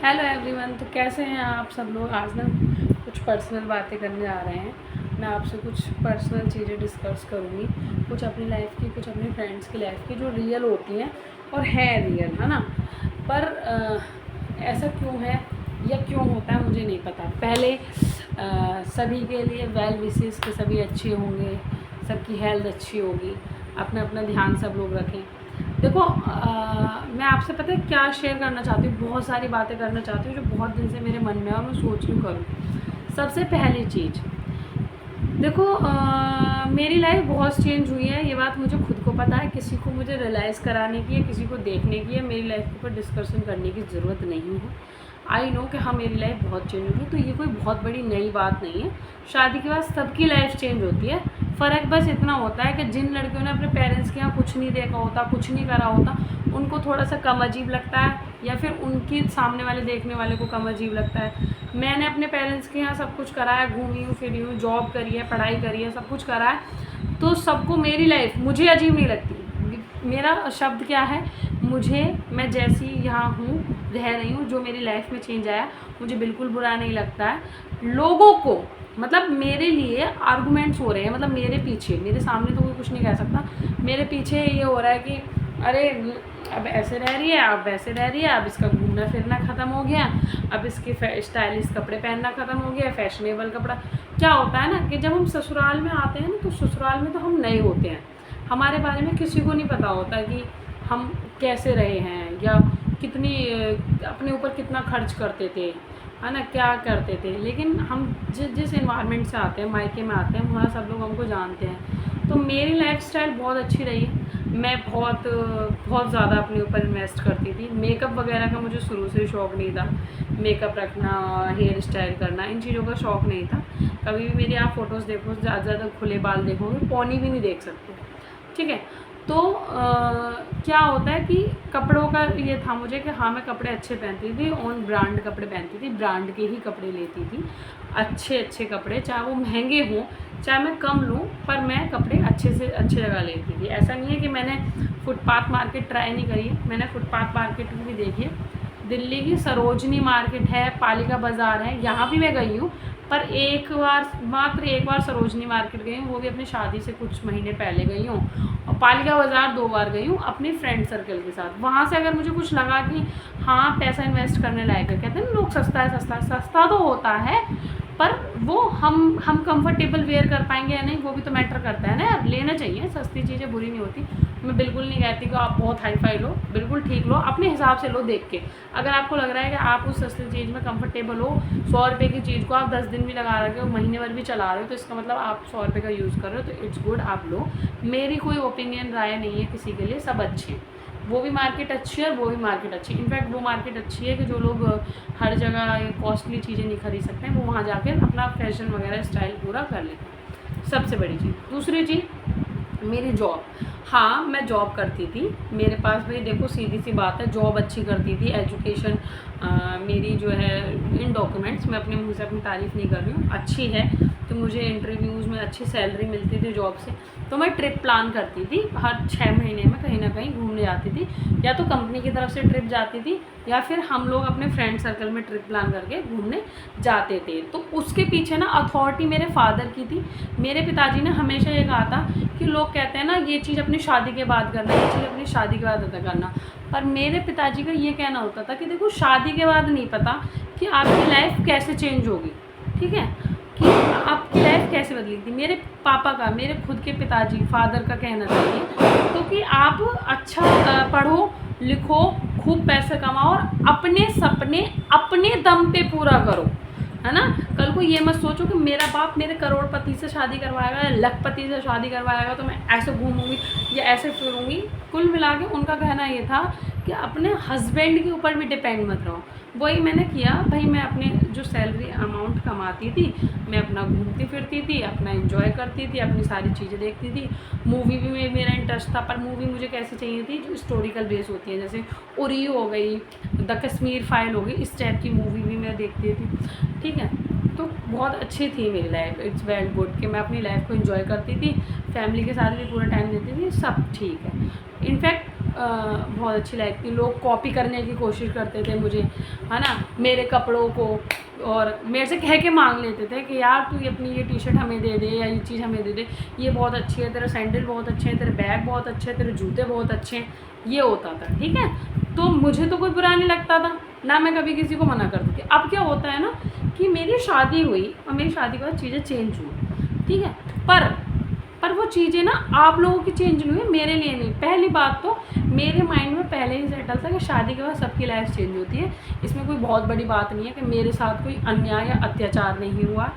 Hello everyone. तो कैसे हैं आप सब लोग। आज ना कुछ पर्सनल बातें करने आ रहे हैं। मैं आपसे कुछ पर्सनल चीज़ें डिस्कस करूँगी, कुछ अपनी लाइफ की, कुछ अपनी फ्रेंड्स की लाइफ की, जो रियल होती हैं और है रियल, है ना। पर ऐसा क्यों है या क्यों होता है मुझे नहीं पता। पहले सभी के लिए वेल विशेस के सभी अच्छे होंगे, सबकी हेल्थ अच्छी होगी, अपना अपना ध्यान सब लोग रखें। देखो मैं आपसे पता है क्या शेयर करना चाहती हूँ। बहुत सारी बातें करना चाहती हूँ जो बहुत दिन से मेरे मन में है और मैं सोच रही हूँ करूँ। सबसे पहली चीज़ देखो, मेरी लाइफ बहुत चेंज हुई है, ये बात मुझे खुद को पता है। किसी को मुझे रियलाइज़ कराने की है, किसी को देखने की है, मेरी लाइफ के ऊपर डिस्कशन करने की ज़रूरत नहीं है। आई नो कि हाँ मेरी लाइफ बहुत चेंज होगी, तो ये कोई बहुत बड़ी नई बात नहीं है। शादी के बाद सबकी लाइफ चेंज होती है। फ़र्क बस इतना होता है कि जिन लड़कियों ने अपने पेरेंट्स के यहाँ कुछ नहीं देखा होता, कुछ नहीं करा होता, उनको थोड़ा सा कम अजीब लगता है, या फिर उनकी सामने वाले देखने वाले को कम अजीब लगता है। मैंने अपने पेरेंट्स के यहाँ सब कुछ करा है, घूमी हूँ, फिरी हूँ, जॉब करी है, पढ़ाई करी है, सब कुछ करा है, तो सबको मेरी लाइफ मुझे अजीब नहीं लगती। मेरा शब्द क्या है, मुझे, मैं जैसी यहाँ हूँ, रह रही हूँ, जो मेरी लाइफ में चेंज आया मुझे बिल्कुल बुरा नहीं लगता है। लोगों को मतलब मेरे लिए आर्गूमेंट्स हो रहे हैं, मतलब मेरे पीछे, मेरे सामने तो कोई कुछ नहीं कह सकता, मेरे पीछे ये हो रहा है कि अरे अब ऐसे रह रही है, अब वैसे रह रही है, अब इसका घूमना फिरना ख़त्म हो गया, अब इसके स्टाइलिश कपड़े पहनना ख़त्म हो गया, फैशनेबल कपड़ा। क्या होता है ना कि जब हम ससुराल में आते हैं ना, तो ससुराल में तो हम नए होते हैं, हमारे बारे में किसी को नहीं पता होता कि हम कैसे रहे हैं, या कितनी अपने ऊपर कितना खर्च करते थे, है ना, क्या करते थे। लेकिन हम जिस इन्वायरमेंट से आते हैं, मायके में आते हैं, वहाँ सब लोग हमको जानते हैं। तो मेरी लाइफस्टाइल बहुत अच्छी रही है। मैं बहुत ज़्यादा अपने ऊपर इन्वेस्ट करती थी। मेकअप वगैरह का मुझे शुरू से शौक़ नहीं था। मेकअप रखना, हेयर स्टाइल करना, इन चीज़ों का शौक़ नहीं था। कभी भी मेरी आप फ़ोटोज़ देखो, ज़्यादा खुले बाल देखोगे, पौनी भी नहीं देख सकते, ठीक है। तो क्या होता है कि कपड़ों का ये था मुझे कि हाँ मैं कपड़े अच्छे पहनती थी, ऑन ब्रांड कपड़े पहनती थी, ब्रांड के ही कपड़े लेती थी, अच्छे अच्छे कपड़े, चाहे वो महंगे हों, चाहे मैं कम लूँ, पर मैं कपड़े अच्छे से अच्छी जगह लेती थी। ऐसा नहीं है कि मैंने फुटपाथ मार्केट ट्राई नहीं करी है, मैंने फुटपाथ मार्केट भी देखी है। दिल्ली की सरोजनी मार्केट है, पालिका बाज़ार है, यहाँ भी मैं गई हूँ, पर मात्र एक बार सरोजनी मार्केट गई हूँ, वो भी अपनी शादी से कुछ महीने पहले गई हूँ। और पालिका बाज़ार 2 बार गई हूँ अपने फ्रेंड सर्कल के साथ। वहाँ से अगर मुझे कुछ लगा कि हाँ पैसा इन्वेस्ट करने लायक है, कहते हैं ना लोग सस्ता है, सस्ता है, सस्ता तो होता है, पर वो हम कंफर्टेबल वेयर कर पाएंगे या नहीं, वो भी तो मैटर करता है ना यार। लेना चाहिए, सस्ती चीज़ें बुरी नहीं होती। मैं बिल्कुल नहीं कहती कि आप बहुत हाई फाई लो, बिल्कुल ठीक लो, अपने हिसाब से लो देख के। अगर आपको लग रहा है कि आप उस सस्ती चीज़ में कंफर्टेबल हो, 100 रुपये की चीज़ को आप 10 दिन भी लगा रहे हो, महीने भर भी चला रहे हो, तो इसका मतलब आप 100 रुपये का यूज़ कर रहे हो, तो इट्स गुड, आप लो। मेरी कोई ओपिनियन राय नहीं है किसी के लिए, सब अच्छे हैं। वो भी मार्केट अच्छी है और वो भी मार्केट अच्छी है। इनफैक्ट वो मार्केट अच्छी है कि जो लोग हर जगह कॉस्टली चीज़ें नहीं खरीद सकते हैं, वो वहाँ जाके अपना फैशन वगैरह स्टाइल पूरा कर लेते हैं। सबसे बड़ी चीज़। दूसरी चीज़, मेरी जॉब। हाँ मैं जॉब करती थी, मेरे पास भाई देखो सीधी सी बात है, जॉब अच्छी करती थी, एजुकेशन मेरी जो है इन डॉक्यूमेंट्स, मैं अपने मुँह से अपनी तारीफ़ नहीं कर रही हूँ, अच्छी है। तो मुझे इंटरव्यूज़ में अच्छी सैलरी मिलती थी जॉब से। तो मैं ट्रिप प्लान करती थी, हर 6 महीने में कहीं ना कहीं घूमने जाती थी, या तो कंपनी की तरफ से ट्रिप जाती थी, या फिर हम लोग अपने फ्रेंड सर्कल में ट्रिप प्लान करके घूमने जाते थे। तो उसके पीछे ना अथॉरिटी मेरे फादर की थी। मेरे पिताजी ने हमेशा ये कहा था कि लोग कहते हैं ना ये चीज़ अपनी शादी के बाद करना, ये चीज़ अपनी शादी के बाद अदा करना, पर मेरे पिताजी का ये कहना होता था कि देखो शादी के बाद नहीं पता कि आपकी लाइफ कैसे चेंज होगी, ठीक है, कि आपकी लाइफ कैसे बदली थी। मेरे पापा का, मेरे खुद के पिताजी, फादर का कहना था ये, तो कि आप अच्छा पढ़ो लिखो, खूब पैसे कमाओ और अपने सपने अपने दम पे पूरा करो, है ना। कल को ये मत सोचो कि मेरा बाप मेरे करोड़पति से शादी करवाएगा या लखपति से शादी करवाएगा तो मैं ऐसे घूमूंगी या ऐसे फिरूंगी। कुल मिला के उनका कहना ये था कि अपने हस्बैंड के ऊपर भी डिपेंड मत रहो। वही मैंने किया भाई, मैं अपने जो सैलरी अमाउंट कमाती थी, मैं अपना घूमती फिरती थी, अपना एंजॉय करती थी, अपनी सारी चीज़ें देखती थी। मूवी भी में मेरा इंटरेस्ट था, पर मूवी मुझे कैसी चाहिए थी जो हिस्टोरिकल बेस होती है, जैसे उरी हो गई, द कश्मीर फाइल हो गई, इस टाइप की मूवी भी मैं देखती थी, ठीक है। तो बहुत अच्छी थी मेरी लाइफ, इट्स वेल गुड कि मैं अपनी लाइफ को एंजॉय करती थी, फैमिली के साथ भी पूरा टाइम देती थी, सब ठीक है। इनफैक्ट बहुत अच्छी लाइफ थी। लोग कॉपी करने की कोशिश करते थे मुझे, है ना, मेरे कपड़ों को, और मेरे से कह के मांग लेते थे कि यार तू अपनी ये टी शर्ट हमें दे दे, या ये चीज़ हमें दे दे, ये बहुत अच्छी है, तेरा सैंडल बहुत अच्छे हैं, तेरे बैग बहुत अच्छे हैं, तेरे जूते बहुत अच्छे हैं, ये होता था। ठीक है, तो मुझे तो कोई बुरा नहीं लगता था, ना मैं कभी किसी को मना करती थी। अब क्या होता है ना कि मेरी शादी हुई और मेरी शादी के बाद चीज़ें चेंज हुई, ठीक है, पर वो चीज़ें ना आप लोगों की चेंज नहीं हुई, मेरे लिए नहीं। पहली बात तो मेरे माइंड में पहले ही सेटल था कि शादी के बाद सबकी लाइफ चेंज होती है, इसमें कोई बहुत बड़ी बात नहीं है कि मेरे साथ कोई अन्याय या अत्याचार नहीं हुआ।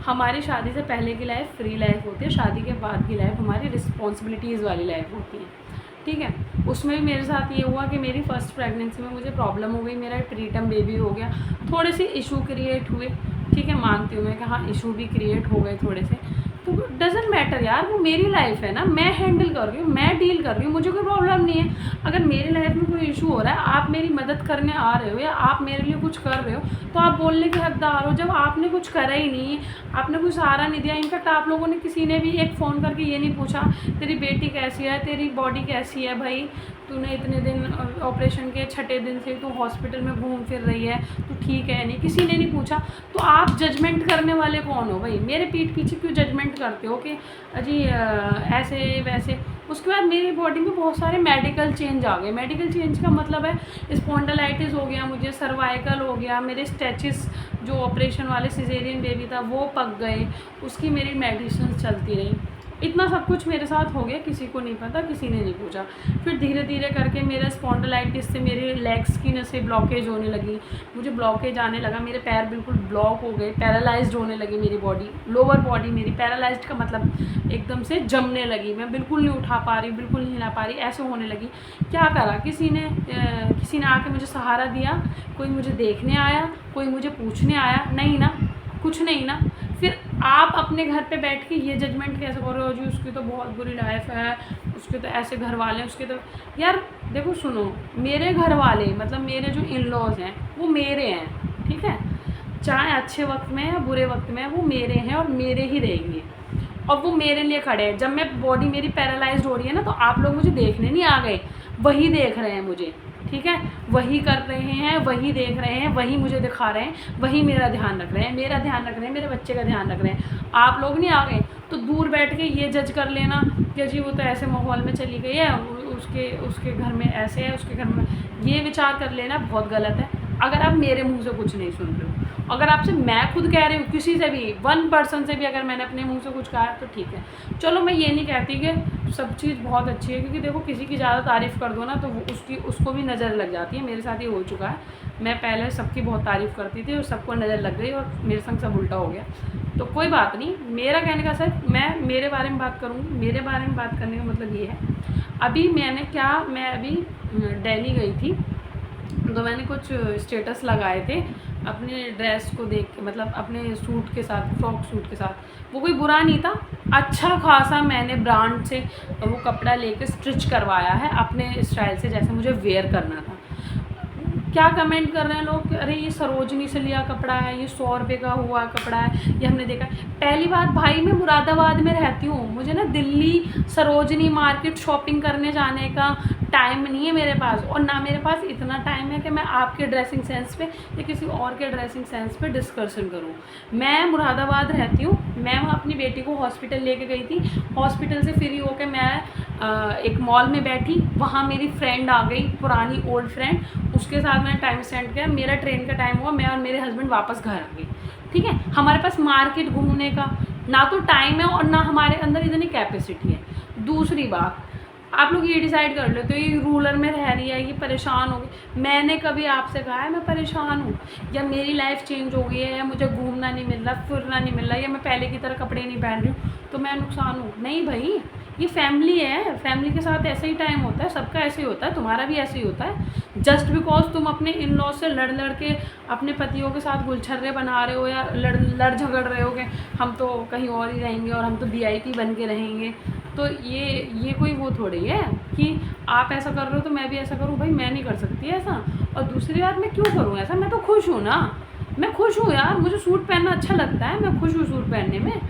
हमारी शादी से पहले की लाइफ फ्री लाइफ होती है, शादी के बाद की लाइफ हमारी रिस्पॉन्सिबिलिटीज़ वाली लाइफ होती है। ठीक है, उसमें भी मेरे साथ ये हुआ कि मेरी फ़र्स्ट प्रेगनेंसी में मुझे प्रॉब्लम हो गई, मेरा प्रीटर्म बेबी हो गया, थोड़े से इशू क्रिएट हुए। ठीक है, मानती हूँ मैं कि हाँ इशू भी क्रिएट हो गए थोड़े से, तो डजेंट मैटर यार, वो मेरी लाइफ है ना, मैं हैंडल कर रही हूँ, मैं डील कर रही हूँ, मुझे कोई प्रॉब्लम नहीं है। अगर मेरी लाइफ में कोई इशू हो रहा है, आप मेरी मदद करने आ रहे हो या आप मेरे लिए कुछ कर रहे हो, तो आप बोलने के हकदार हो। जब आपने कुछ करा ही नहीं, आपने कोई सहारा नहीं दिया, इनफैक्ट आप लोगों ने किसी ने भी एक फ़ोन करके ये नहीं पूछा तेरी बेटी कैसी है, तेरी बॉडी कैसी है, भाई तूने इतने दिन ऑपरेशन के छठे दिन से तू हॉस्पिटल में घूम फिर रही है, तू ठीक है नहीं, किसी ने नहीं पूछा। तो आप जजमेंट करने वाले कौन हो भाई? मेरे पीठ पीछे क्यों जजमेंट करते हो कि अजी ऐसे वैसे। उसके बाद मेरी बॉडी में बहुत सारे मेडिकल चेंज आ गए। मेडिकल चेंज का मतलब है स्पॉन्डिलाइटिस हो गया मुझे, सर्वाइकल हो गया, मेरे स्टैचिस जो ऑपरेशन वाले सिजेरियन बेबी था वो पक गए, उसकी मेरी मेडिसिन चलती रही। इतना सब कुछ मेरे साथ हो गया, किसी को नहीं पता, किसी ने नहीं पूछा। फिर धीरे धीरे करके मेरा स्पॉन्डिलाइटिस से मेरे लेग्स की नसें ब्लॉकेज होने लगी, मुझे ब्लॉकेज आने लगा, मेरे पैर बिल्कुल ब्लॉक हो गए, पैरालाइज्ड होने लगी मेरी बॉडी, लोअर बॉडी मेरी पैरालाइज्ड का मतलब एकदम से जमने लगी, मैं बिल्कुल नहीं उठा पा रही, बिल्कुल नहीं हिला पा रही, ऐसे होने लगी। क्या करा, किसी ने आके मुझे सहारा दिया? कोई मुझे देखने आया? कोई मुझे पूछने आया? नहीं ना, कुछ नहीं ना। फिर आप अपने घर पे बैठ के ये जजमेंट कैसे कर रहे हो जी उसकी तो बहुत बुरी लाइफ है, उसके तो ऐसे घर वाले हैं, उसके तो। यार देखो सुनो, मेरे घर वाले मतलब मेरे जो इन लॉज हैं वो मेरे हैं, ठीक है, चाहे अच्छे वक्त में या बुरे वक्त में वो मेरे हैं और मेरे ही रहेंगे, और वो मेरे लिए खड़े हैं। जब मैं बॉडी मेरी पैरालाइज्ड हो रही है ना, तो आप लोग मुझे देखने नहीं आ गए, वही देख रहे हैं मुझे, ठीक है, वही कर रहे हैं, वही देख रहे हैं, वही मुझे दिखा रहे हैं, वही मेरा ध्यान रख रहे हैं, मेरा ध्यान रख रहे हैं, मेरे बच्चे का ध्यान रख रहे हैं। आप लोग नहीं आ गए तो दूर बैठ के ये जज कर लेना कि जी वो तो ऐसे माहौल में चली गई है, उसके घर में ऐसे है, उसके घर में, ये विचार कर लेना बहुत गलत है। अगर आप मेरे मुंह से कुछ नहीं सुन रहे हो, अगर आपसे मैं खुद कह रही हूँ, किसी से भी 1% से भी अगर मैंने अपने मुंह से कुछ कहा है तो ठीक है। चलो मैं ये नहीं कहती कि सब चीज़ बहुत अच्छी है, क्योंकि देखो किसी की ज़्यादा तारीफ़ कर दो ना तो उसको भी नज़र लग जाती है। मेरे साथ ये हो चुका है, मैं पहले सबकी बहुत तारीफ़ करती थी और सबको नज़र लग गई और मेरे संग सब उल्टा हो गया। तो कोई बात नहीं, मेरा कहने का सिर्फ मैं मेरे बारे में बात करूँगी। मेरे बारे में बात करने का मतलब ये है, अभी मैं अभी दिल्ली गई थी, तो मैंने कुछ स्टेटस लगाए थे अपने ड्रेस को देख के, मतलब अपने सूट के साथ, फ्रॉक सूट के साथ। वो कोई बुरा नहीं था, अच्छा खासा मैंने ब्रांड से वो कपड़ा लेके स्टिच करवाया है अपने स्टाइल से, जैसे मुझे वेयर करना था। क्या कमेंट कर रहे हैं लोग, अरे ये सरोजनी से लिया कपड़ा है, ये 100 रुपये का हुआ कपड़ा है, ये हमने देखा। पहली बात भाई, मैं मुरादाबाद में रहती हूँ, मुझे ना दिल्ली सरोजनी मार्केट शॉपिंग करने जाने का टाइम नहीं है मेरे पास, और ना मेरे पास इतना टाइम है कि मैं आपके ड्रेसिंग सेंस पे या किसी और के ड्रेसिंग सेंस पे डिस्कशन करूँ। मैं मुरादाबाद रहती हूँ, मैं वहाँ अपनी बेटी को हॉस्पिटल लेके गई थी, हॉस्पिटल से फ्री होकर मैं एक मॉल में बैठी, वहाँ मेरी फ्रेंड आ गई, पुरानी ओल्ड फ्रेंड, उसके साथ मैंने टाइम स्पेंड किया। मेरा ट्रेन का टाइम हुआ, मैं और मेरे हस्बैंड वापस घर आ गए। ठीक है, हमारे पास मार्केट घूमने का ना तो टाइम है और ना हमारे अंदर इतनी कैपेसिटी है। दूसरी बात, आप लोग ये डिसाइड कर लेते हो ये रूरल में रह रही है, ये परेशान हो गई। मैंने कभी आपसे कहा है मैं परेशान हूँ, या मेरी लाइफ चेंज हो गई है, या मुझे घूमना नहीं मिल रहा, फिरना नहीं मिल रहा, या मैं पहले की तरह कपड़े नहीं पहन रही हूँ तो मैं नुकसान हूँ? नहीं भाई, ये फैमिली है, फैमिली के साथ ऐसे ही टाइम होता है, सबका ऐसे ही होता है, तुम्हारा भी ऐसे ही होता है। जस्ट बिकॉज तुम अपने इन लॉ से लड़ के अपने पतियों के साथ गुलछर्रे बना रहे हो या लड़ झगड़ रहे हो कि हम तो कहीं और ही रहेंगे और हम तो VIP बन के रहेंगे, तो ये कोई वो थोड़ी है कि आप ऐसा कर रहे हो तो मैं भी ऐसा करूँ। भाई मैं नहीं कर सकती ऐसा। और दूसरी बात, मैं क्यों करूँ ऐसा, मैं तो खुश हूँ ना, मैं खुश हूँ यार, मुझे सूट पहनना अच्छा लगता है, मैं खुश हूँ सूट पहनने में।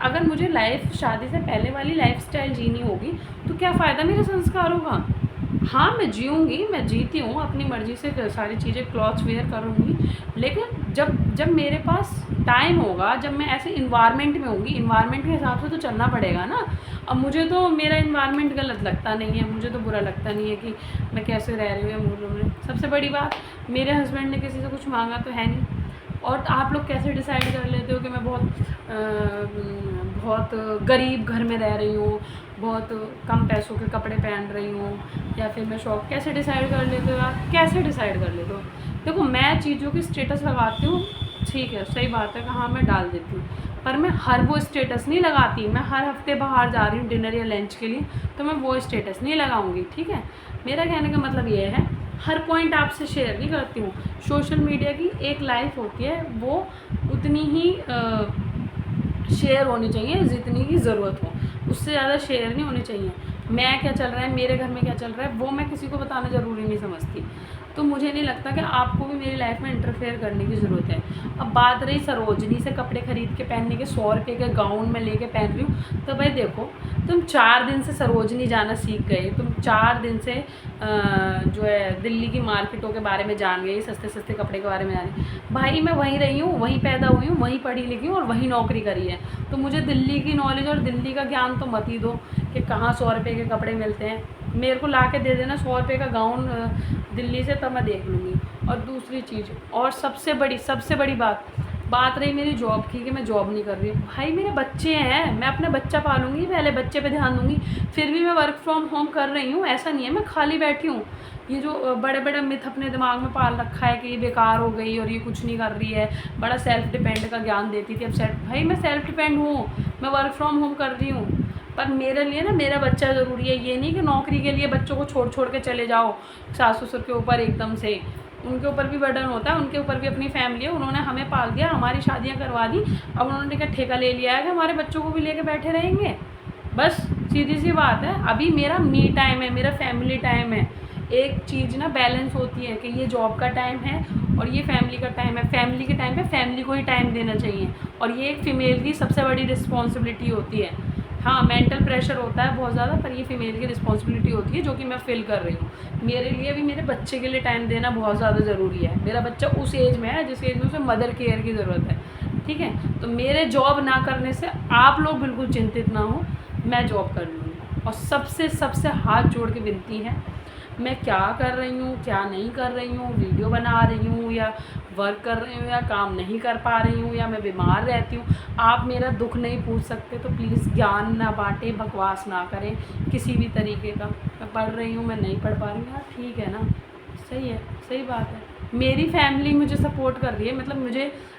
अगर मुझे लाइफ शादी से पहले वाली लाइफस्टाइल जीनी होगी तो क्या फ़ायदा मेरे संस्कारों का? हाँ, मैं जीऊँगी, मैं जीती हूँ, अपनी मर्ज़ी से सारी चीज़ें क्लॉथ्स वेयर करूँगी, लेकिन जब जब मेरे पास टाइम होगा, जब मैं ऐसे इन्वायरमेंट में होंगी, इन्वायरमेंट के हिसाब से तो चलना पड़ेगा ना। अब मुझे तो मेरा इन्वायरमेंट गलत लगता नहीं है, मुझे तो बुरा लगता नहीं है कि मैं कैसे रह रही हूँ या मूड में। सबसे बड़ी बात, मेरे हस्बैंड ने किसी से कुछ माँगा तो है नहीं। और आप लोग कैसे डिसाइड कर लेते हो कि मैं बहुत गरीब घर में रह रही हूँ, बहुत कम पैसों के कपड़े पहन रही हूँ, या फिर मैं शौक, कैसे डिसाइड कर लेते हो आप? कैसे डिसाइड कर लेते हो? देखो, मैं चीज़ों की स्टेटस लगाती हूँ, ठीक है, सही बात है कि हाँ, मैं डाल देती हूँ, पर मैं हर वो स्टेटस नहीं लगाती। मैं हर हफ्ते बाहर जा रही हूँ डिनर या लंच के लिए, तो मैं वो स्टेटस नहीं लगाऊंगी, ठीक है। मेरा कहने का मतलब ये है, हर पॉइंट आपसे शेयर नहीं करती हूँ। सोशल मीडिया की एक लाइफ होती है, वो उतनी ही शेयर होनी चाहिए जितनी की ज़रूरत हो, उससे ज़्यादा शेयर नहीं होनी चाहिए। मैं क्या चल रहा है, मेरे घर में क्या चल रहा है, वो मैं किसी को बताना ज़रूरी नहीं समझती। तो मुझे नहीं लगता कि आपको भी मेरी लाइफ में इंटरफेयर करने की ज़रूरत है। अब बात रही सरोजनी से कपड़े खरीद के पहनने के, 100 रुपये के गाउन में लेके पहन रही हूँ, तो भाई देखो, तुम 4 दिन से सरोजनी जाना सीख गए, तुम 4 दिन से जो है दिल्ली की मार्केटों के बारे में जान गई, सस्ते सस्ते कपड़े के बारे में जान गई। भाई मैं वहीं रही हूँ, वहीं पैदा हुई हूँ, वहीं पढ़ी लिखी हूँ और वहीं नौकरी करी है, तो मुझे दिल्ली की नॉलेज और दिल्ली का ज्ञान तो मत ही दो कि कहाँ 100 रुपये के कपड़े मिलते हैं। मेरे को ला के दे देना 100 रुपये का गाउन दिल्ली से, तब मैं देख लूँगी। और दूसरी चीज़, और सबसे बड़ी बात रही मेरी जॉब की, कि मैं जॉब नहीं कर रही। भाई मेरे बच्चे हैं, मैं अपना बच्चा पालूंगी, पहले बच्चे पे ध्यान दूंगी, फिर भी मैं वर्क फ्रॉम होम कर रही हूँ। ऐसा नहीं है मैं खाली बैठी हूँ। ये जो बड़े बड़े मिथ अपने दिमाग में पाल रखा है कि ये बेकार हो गई और ये कुछ नहीं कर रही है, बड़ा सेल्फ डिपेंड का ज्ञान देती थी, अब भाई मैं सेल्फ डिपेंड हूँ, मैं वर्क फ्रॉम होम कर रही हूँ, पर मेरे लिए ना मेरा बच्चा ज़रूरी है। ये नहीं कि नौकरी के लिए बच्चों को छोड़ छोड़ के चले जाओ सास ससुर के ऊपर एकदम से। उनके ऊपर भी बर्डन होता है, उनके ऊपर भी अपनी फैमिली है, उन्होंने हमें पाल दिया, हमारी शादियां करवा दी, अब उन्होंने क्या ठेका ले लिया है कि हमारे बच्चों को भी लेके बैठे रहेंगे? बस सीधी सी बात है। अभी मेरा मी टाइम है, मेरा फैमिली टाइम है। एक चीज़ ना बैलेंस होती है कि ये जॉब का टाइम है और ये फैमिली का टाइम है। फैमिली के टाइम पे फैमिली को ही टाइम देना चाहिए, और ये एक फ़ीमेल की सबसे बड़ी रिस्पॉन्सिबिलिटी होती है। हाँ, मेंटल प्रेशर होता है बहुत ज़्यादा, पर ये फीमेल की रिस्पॉन्सिबिलिटी होती है, जो कि मैं फ़ील कर रही हूँ। मेरे लिए भी मेरे बच्चे के लिए टाइम देना बहुत ज़्यादा ज़रूरी है। मेरा बच्चा उस एज में है जिस एज में उसे मदर केयर की ज़रूरत है, ठीक है। तो मेरे जॉब ना करने से आप लोग बिल्कुल चिंतित ना हो, मैं जॉब कर लूँगी। और सबसे हाथ जोड़ के विनती है, मैं क्या कर रही हूँ, क्या नहीं कर रही हूँ, वीडियो बना रही हूँ या वर्क कर रही हूँ या काम नहीं कर पा रही हूँ या मैं बीमार रहती हूँ, आप मेरा दुख नहीं पूछ सकते, तो प्लीज़ ज्ञान ना बांटें, बकवास ना करें किसी भी तरीके का। मैं पढ़ रही हूँ, मैं नहीं पढ़ पा रही हूँ, यार ठीक है ना, सही है, सही बात है। मेरी फैमिली मुझे सपोर्ट कर रही है, मतलब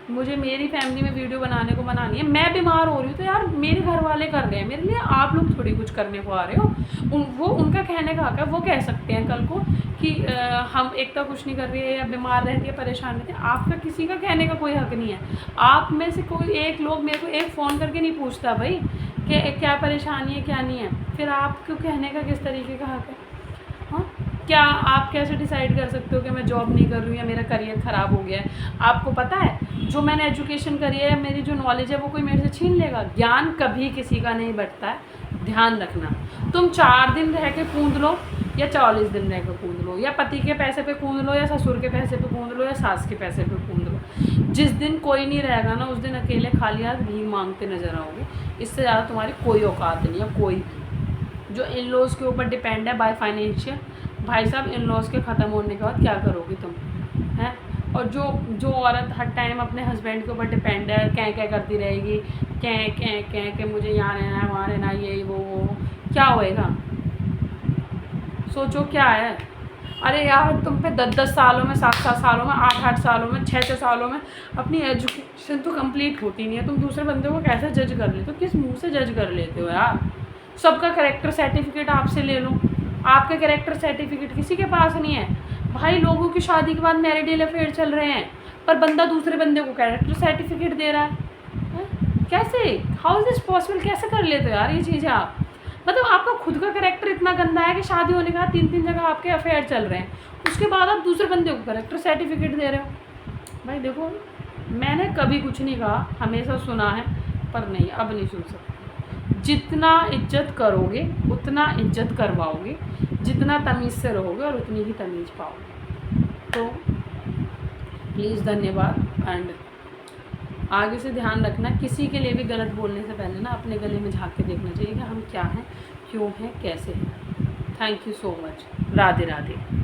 मुझे मेरी फैमिली में वीडियो बनाने को मना नहीं है। मैं बीमार हो रही हूँ तो यार मेरे घर वाले कर रहे हैं मेरे लिए, आप लोग थोड़ी कुछ करने को आ रहे हो। वो उनका कहने का हक है, वो कह सकते हैं कल को कि हम एकता कुछ नहीं कर रही है या बीमार रहती है, परेशान रहती है। आपका किसी का कहने का कोई हक नहीं है। आप में से कोई एक लोग मेरे को एक फ़ोन करके नहीं पूछता भाई कि क्या परेशानी है क्या नहीं है, फिर आपको कहने का किस तरीके का हक है? हाँ, क्या आप कैसे डिसाइड कर सकते हो कि मैं जॉब नहीं कर रही हूँ या मेरा करियर ख़राब हो गया है? आपको पता है जो मैंने एजुकेशन करी है, मेरी जो नॉलेज है, वो कोई मेरे से छीन लेगा? ज्ञान कभी किसी का नहीं बढ़ता है, ध्यान रखना। तुम 4 दिन रह के कूद लो या 40 दिन रह के कूद लो, या पति के पैसे पे कूद लो या ससुर के पैसे पे कूद लो या सास के पैसे पे कूद लो, जिस दिन कोई नहीं रहेगा ना, उस दिन अकेले खाली हाथ भीख मांगते नजर आओगे। इससे ज़्यादा तुम्हारी कोई औकात नहीं है, कोई भी। जो इन लॉज के ऊपर डिपेंड है बाय फाइनेंशियल, भाई साहब इन लॉज के ख़त्म होने के बाद क्या करोगी तुम, हैं? और जो औरत हर टाइम अपने हस्बैंड के ऊपर डिपेंड है, क्या करती रहेगी, क्या मुझे यहाँ रहना है, वहाँ रहना, ये वो क्या होएगा? सोचो क्या है। अरे यार, तुम पे 10-10 सालों में, 7-7 सालों में, 8-8 सालों में, 6-6 सालों में अपनी एजुकेशन तो कंप्लीट होती नहीं है, तुम दूसरे बंदे को कैसे जज कर लेते हो? किस मुंह से जज कर लेते हो यार? सबका कैरेक्टर सर्टिफिकेट आपसे ले लो, आपके कैरेक्टर सर्टिफिकेट किसी के पास नहीं है। भाई लोगों की शादी के बाद मैरिडल अफेयर चल रहे हैं, पर बंदा दूसरे बंदे को कैरेक्टर सर्टिफिकेट दे रहा है? कैसे? How is this possible? कैसे कर लेते हो यार ये चीज़ें आप? मतलब आपका खुद का कैरेक्टर इतना गंदा है कि शादी होने के बाद 3-3 जगह आपके अफेयर चल रहे हैं, उसके बाद आप दूसरे बंदे को कैरेक्टर सर्टिफिकेट दे रहे हो। भाई देखो, मैंने कभी कुछ नहीं कहा, हमेशा सुना है, पर नहीं, अब नहीं सुन सकते। जितना इज्जत करोगे उतना इज्जत करवाओगे। जितना तमीज़ से रहोगे और उतनी ही तमीज़ पाओगे। तो प्लीज़ धन्यवाद। एंड आगे से ध्यान रखना, किसी के लिए भी गलत बोलने से पहले ना अपने गले में झाँक के देखना चाहिए कि हम क्या हैं, क्यों हैं, कैसे हैं। Thank you so much. Radhe Radhe.